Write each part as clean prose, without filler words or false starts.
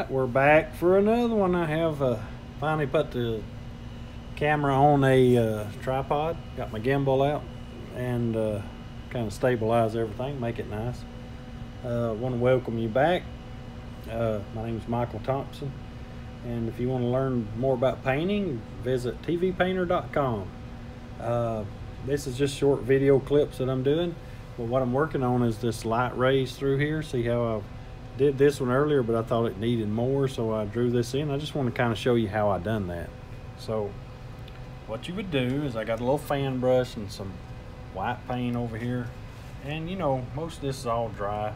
Alright, we're back for another one. I have finally put the camera on a tripod, got my gimbal out, and kind of stabilize everything, make it nice. Want to welcome you back. My name is Michael Thompson, and if you want to learn more about painting, visit tvpainter.com. This is just short video clips that I'm doing, but what I'm working on is this light rays through here. See how I did this one earlier, but I thought it needed more, so I drew this in. I just want to kind of show you how I done that. So what you would do is I got a little fan brush and some white paint over here, and you know, most of this is all dry,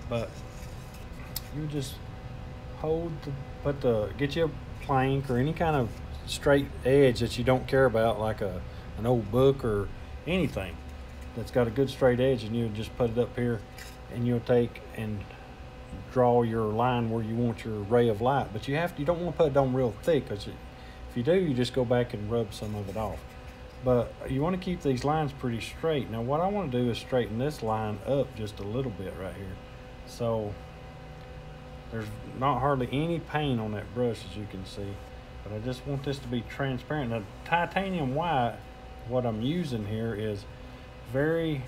but you just get you a plank or any kind of straight edge that you don't care about, like an old book or anything that's got a good straight edge, and you just put it up here, and you'll take and draw your line where you want your ray of light. But you don't want to put it on real thick, because if you do, you just go back and rub some of it off. But you want to keep these lines pretty straight. Now what I want to do is straighten this line up just a little bit right here, so there's not hardly any paint on that brush, as you can see, but I just want this to be transparent. Now titanium white, what I'm using here, is very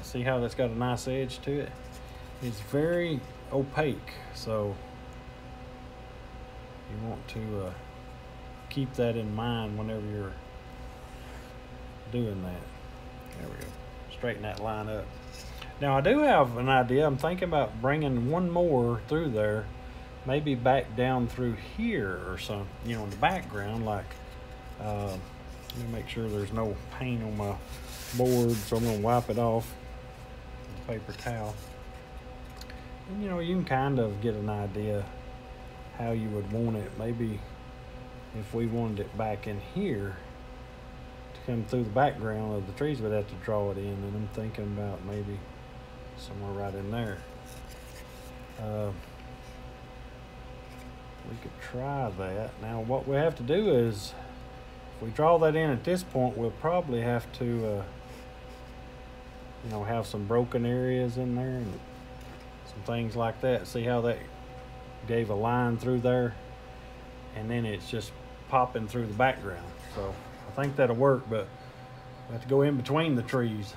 see how that's got a nice edge to it? It's very opaque, so you want to keep that in mind whenever you're doing that. There we go. Straighten that line up. Now I do have an idea. I'm thinking about bringing one more through there, maybe back down through here or something, you know, in the background. Like let me make sure there's no paint on my board, so I'm gonna wipe it off with a paper towel. And you know, you can kind of get an idea how you would want it. Maybe if we wanted it back in here to come through the background of the trees, we'd have to draw it in, and I'm thinking about maybe somewhere right in there. We could try that. Now what we have to do is, if we draw that in at this point, we'll probably have to you know, have some broken areas in there and some things like that. See how that gave a line through there, and then it's just popping through the background. So I think that'll work, but we have to go in between the trees.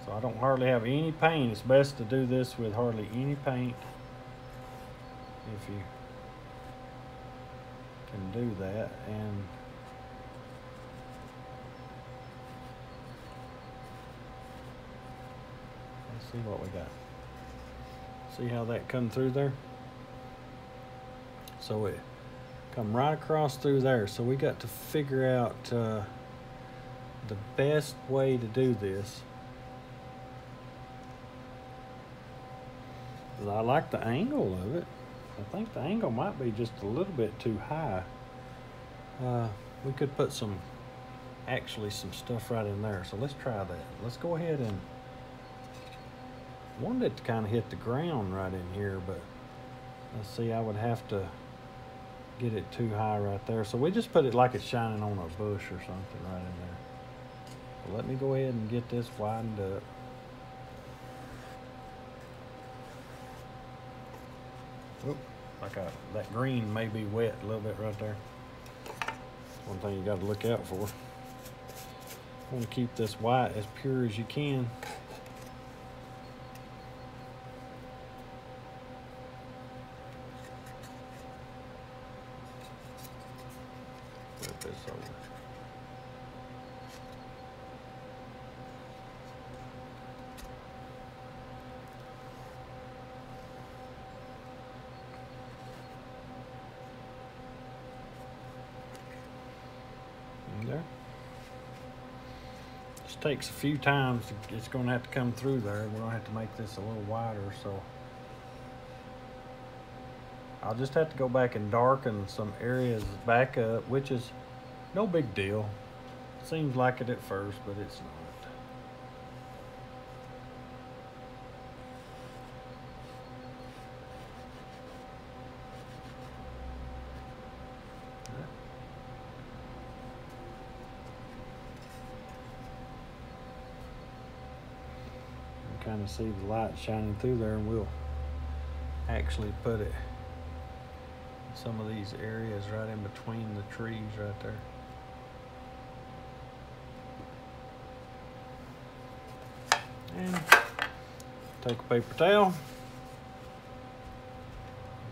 So I don't hardly have any paint. It's best to do this with hardly any paint if you can do that. And let's see what we got. See how that come through there? So it come right across through there. So we got to figure out the best way to do this. I like the angle of it. I think the angle might be just a little bit too high. We could put some stuff right in there. So let's try that. Let's go ahead and, wanted it to kind of hit the ground right in here, but let's see, I would have to get it too high right there. So we just put it like it's shining on a bush or something right in there. So let me go ahead and get this widened up. Oop, that green may be wet a little bit right there. One thing you got to look out for. You want to keep this white as pure as you can. Flip this over. There. Just takes a few times. It's going to have to come through there. We're going to have to make this a little wider, so I'll just have to go back and darken some areas back up, which is no big deal. Seems like it at first, but it's not. Kind of see the light shining through there, and we'll actually put it in some of these areas right in between the trees right there. And take a paper towel,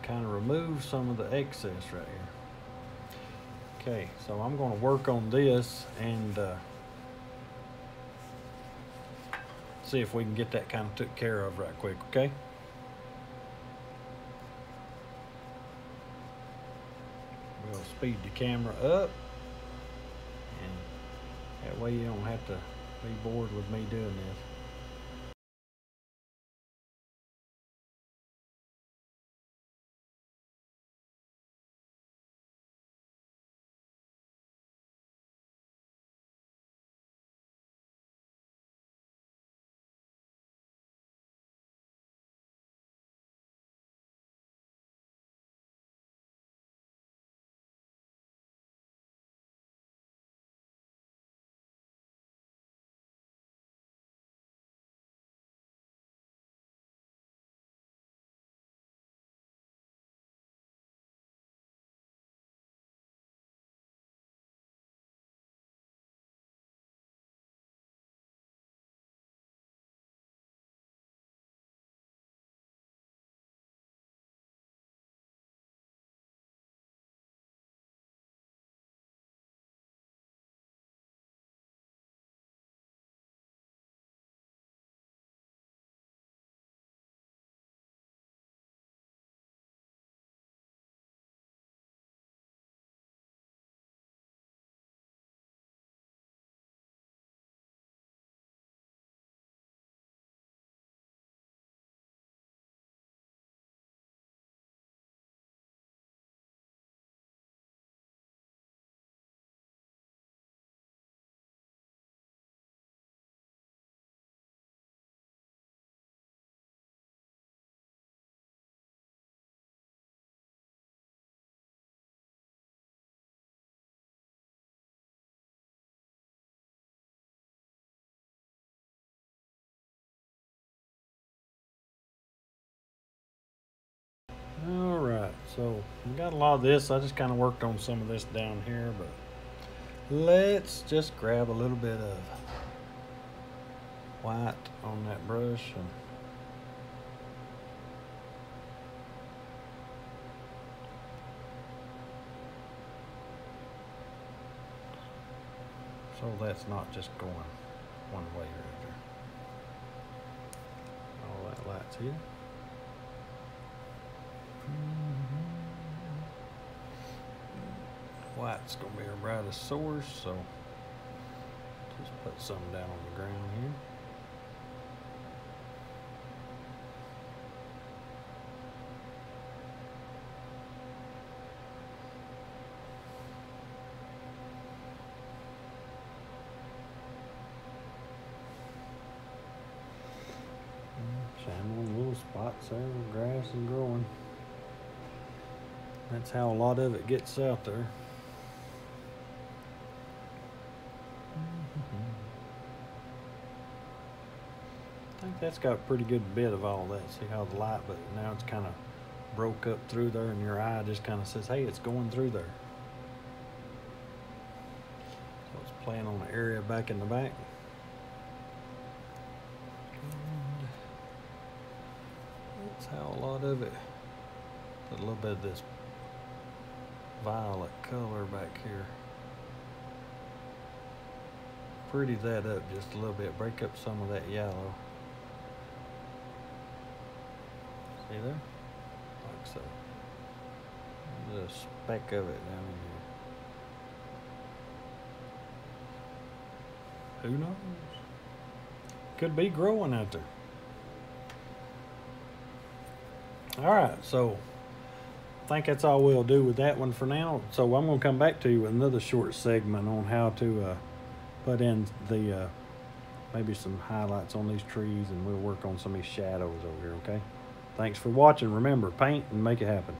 kind of remove some of the excess right here. Okay, so I'm going to work on this and see if we can get that kind of took care of right quick, okay? We'll speed the camera up, and that way you don't have to be bored with me doing this. All right, so we got a lot of this. I just kind of worked on some of this down here, but let's just grab a little bit of white on that brush and so that's not just going one way or other. All that light's here. White's gonna be our brightest source, so just put some down on the ground here. Shine on little spots there where grass is growing. That's how a lot of it gets out there. I think that's got a pretty good bit of all that. See how the light, but now it's kind of broke up through there, and your eye just kind of says, hey, it's going through there. So it's playing on the area back in the back. And that's how a lot of it, a little bit of this violet color back here. Pretty that up just a little bit, break up some of that yellow. See there? Like so. There's a speck of it down in here. Who knows? Could be growing out there. Alright, so I think that's all we'll do with that one for now. So I'm going to come back to you with another short segment on how to put in the maybe some highlights on these trees, and we'll work on some of these shadows over here, okay? Thanks for watching. Remember, paint and make it happen.